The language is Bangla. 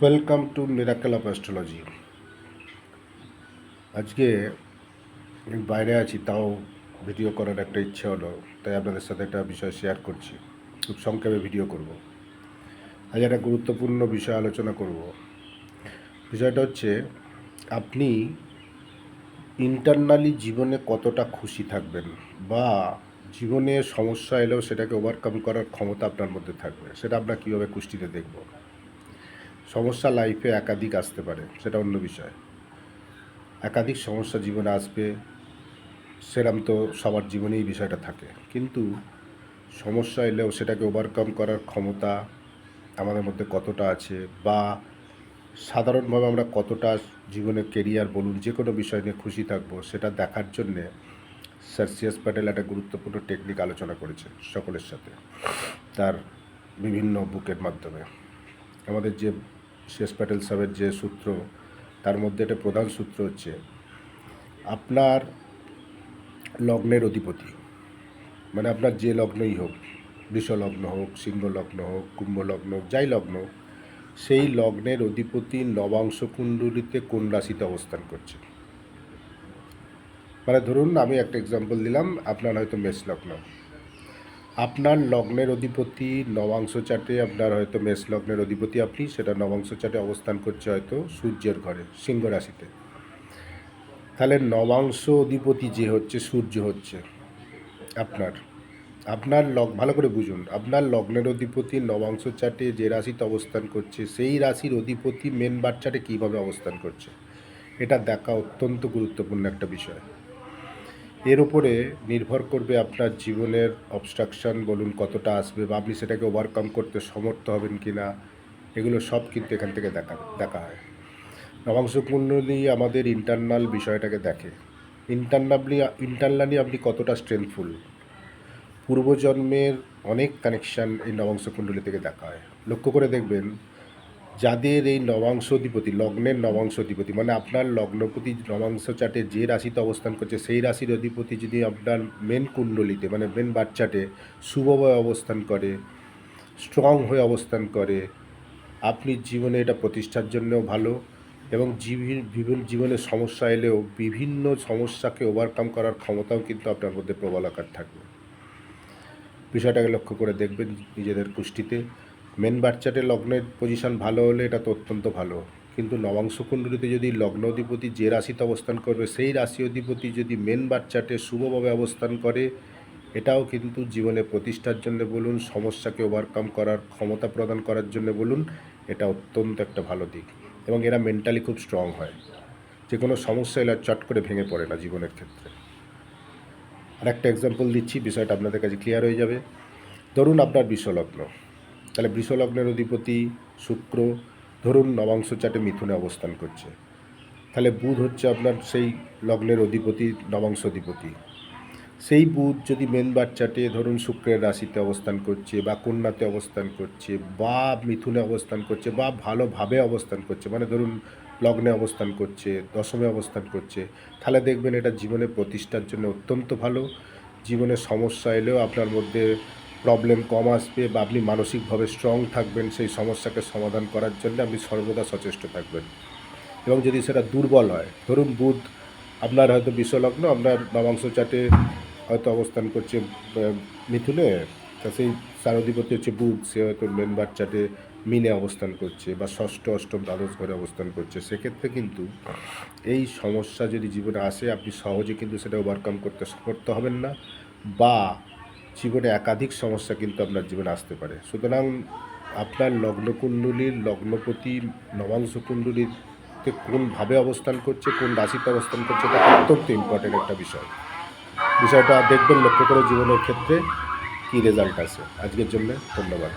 Welcome to miracle of astrology. আজকে আমি বাইরে আছি, তাও ভিডিও করার একটা ইচ্ছে হলো, তাই আপনাদের সাথে একটা বিষয় শেয়ার করছি। খুব সংক্ষেপে ভিডিও করব। আজ একটা গুরুত্বপূর্ণ বিষয় আলোচনা করব। বিষয়টা হচ্ছে, আপনি ইন্টারনালি জীবনে কতটা খুশি থাকবেন, বা জীবনে সমস্যা এলেও সেটাকে ওভারকাম করার ক্ষমতা আপনার মধ্যে থাকবে। সেটা আমরা কীভাবে কুষ্টিতে দেখব। সমস্যা লাইফে একাধিক আসতে পারে, সেটা অন্য বিষয়। একাধিক সমস্যা জীবনে আসবে, সেরম তো সবার জীবনেই বিষয়টা থাকে, কিন্তু সমস্যা এলেও সেটাকে ওভারকাম করার ক্ষমতা আমাদের মধ্যে কতটা আছে, বা সাধারণভাবে আমরা কতটা জীবনে কেরিয়ার বলুন যে কোনো বিষয় নিয়ে খুশি থাকবো, সেটা দেখার জন্যে স্যার সিএস প্যাটেল একটা গুরুত্বপূর্ণ টেকনিক আলোচনা করেছে সকলের সাথে, তার বিভিন্ন বুকের মাধ্যমে। আমাদের যে সিএস প্যাটেল সাহেবের যে সূত্র, তার মধ্যে একটা প্রধান সূত্র হচ্ছে, আপনার লগ্নের অধিপতি, মানে আপনার যে লগ্নই হোক, বৃষ লগ্ন হোক, সিংহ লগ্ন হোক, কুম্ভ লগ্ন হোক, যাই লগ্ন, সেই লগ্নের অধিপতি নবাংশ কুণ্ডলিতে কোন রাশিতে অবস্থান করছে। মানে ধরুন আমি একটা এক্সাম্পল দিলাম, আপনার হয়তো মেষ লগ্ন, আপনার লগ্নের অধিপতি নবাংশ চাটে, আপনার হয়তো মেষ লগ্নের অধিপতি আপনি, সেটা নবাংশ চাটে অবস্থান করছে হয়তো সূর্যের ঘরে, সিংহ রাশিতে। তাহলে নবাংশ অধিপতি যে হচ্ছে সূর্য, হচ্ছে আপনার আপনার ভালো করে বুঝুন, আপনার লগ্নের অধিপতি নবাংশ চাটে যে রাশিতে অবস্থান করছে, সেই রাশির অধিপতি মেন বার চাটে কীভাবে অবস্থান করছে, এটা দেখা অত্যন্ত গুরুত্বপূর্ণ একটা বিষয়। এর উপরে নির্ভর করবে আপনার জীবনের অবস্ট্রাকশান বলুন কতটা আসবে, বা আপনি সেটাকে ওভারকাম করতে সমর্থ হবেন কি না, এগুলো সব কিন্তু এখান থেকে দেখা হয়। নবাংশ কুণ্ডলী আমাদের ইন্টারনাল বিষয়টাকে দেখে। ইন্টারনালি আপনি কতটা স্ট্রেংথফুল, পূর্বজন্মের অনেক কানেকশান এই নবাংশ কুণ্ডলী থেকে দেখা হয়। লক্ষ্য করে দেখবেন, যাদের এই নবাংশ অধিপতি, লগ্নের নবাংশ অধিপতি, মানে আপনার লগ্নপতি নবাংশ চাটে যে রাশিতে অবস্থান করছে, সেই রাশির অধিপতি যদি আপনার মেন কুণ্ডলিতে, মানে মেন বাচ্চাটে শুভভাবে অবস্থান করে, স্ট্রং হয়ে অবস্থান করে, আপনি জীবনে এটা প্রতিষ্ঠার জন্যও ভালো, এবং জীবনের সমস্যা এলেও বিভিন্ন সমস্যাকে ওভারকাম করার ক্ষমতাও কিন্তু আপনার মধ্যে প্রবল আকার থাকবে। বিষয়টাকে লক্ষ্য করে দেখবেন নিজেদের কুষ্টিতে। মেন বাচ্চাটে লগ্নের পজিশন ভালো হলে এটা তো অত্যন্ত ভালো, কিন্তু নবাংশ কুণ্ডলিতে যদি লগ্ন অধিপতি যে রাশিতে অবস্থান করবে, সেই রাশি অধিপতি যদি মেন বাচ্চাটে শুভভাবে অবস্থান করে, এটাও কিন্তু জীবনে প্রতিষ্ঠার জন্য বলুন, সমস্যাকে ওভারকাম করার ক্ষমতা প্রদান করার জন্য বলুন, এটা অত্যন্ত একটা ভালো দিক। এবং এরা মেন্টালি খুব স্ট্রং হয়, যে কোনো সমস্যা এরা চট করে ভেঙে পড়ে না জীবনের ক্ষেত্রে। আর একটা এক্সাম্পল দিচ্ছি, বিষয়টা আপনাদের কাছে ক্লিয়ার হয়ে যাবে। ধরুন আপনার বৃষলগ্ন, তাহলে বৃষলগ্নের অধিপতি শুক্র ধরুন নবাংশ চাটে মিথুনে অবস্থান করছে, তাহলে বুধ হচ্ছে আপনার সেই লগ্নের অধিপতি, নবাংশ অধিপতি। সেই বুধ যদি মেন বার চাটে ধরুন শুক্রের রাশিতে অবস্থান করছে, বা কন্যাতে অবস্থান করছে, বা মিথুনে অবস্থান করছে, বা ভালোভাবে অবস্থান করছে, মানে ধরুন লগ্নে অবস্থান করছে, দশমে অবস্থান করছে, তাহলে দেখবেন এটা জীবনে প্রতিষ্ঠার জন্য অত্যন্ত ভালো। জীবনে সমস্যা এলেও আপনার মধ্যে প্রবলেম কম আসবে, বা আপনি মানসিকভাবে স্ট্রং থাকবেন, সেই সমস্যাকে সমাধান করার জন্য আপনি সর্বদা সচেষ্ট থাকবেন। এবং যদি সেটা দুর্বল হয়, ধরুন বুধ আপনার হয়তো বিশ্বলগ্ন, আপনার নবাংশ চাটে হয়তো অবস্থান করছে মিথুনে, তা সেই সারধিপতি হচ্ছে বুধ, সে হয়তো মেম্বার চাটে মিনে অবস্থান করছে, বা ষষ্ঠ অষ্টম দ্বাদশ ঘরে অবস্থান করছে, সেক্ষেত্রে কিন্তু এই সমস্যা যদি জীবনে আসে, আপনি সহজে কিন্তু সেটা ওভারকাম করতে সমর্থ হবেন না, বা জীবনে একাধিক সমস্যা কিন্তু আপনার জীবনে আসতে পারে। সুতরাং আপনার লগ্নকুণ্ডলীর লগ্নপতি নবাংশ কুণ্ডলীতে কোনভাবে অবস্থান করছে, কোন রাশিতে অবস্থান করছে, এটা অত্যন্ত ইম্পর্টেন্ট একটা বিষয়। বিষয়টা দেখবেন, লক্ষ্য করে জীবনের ক্ষেত্রে কী রেজাল্ট আসে। আজকের জন্য ধন্যবাদ।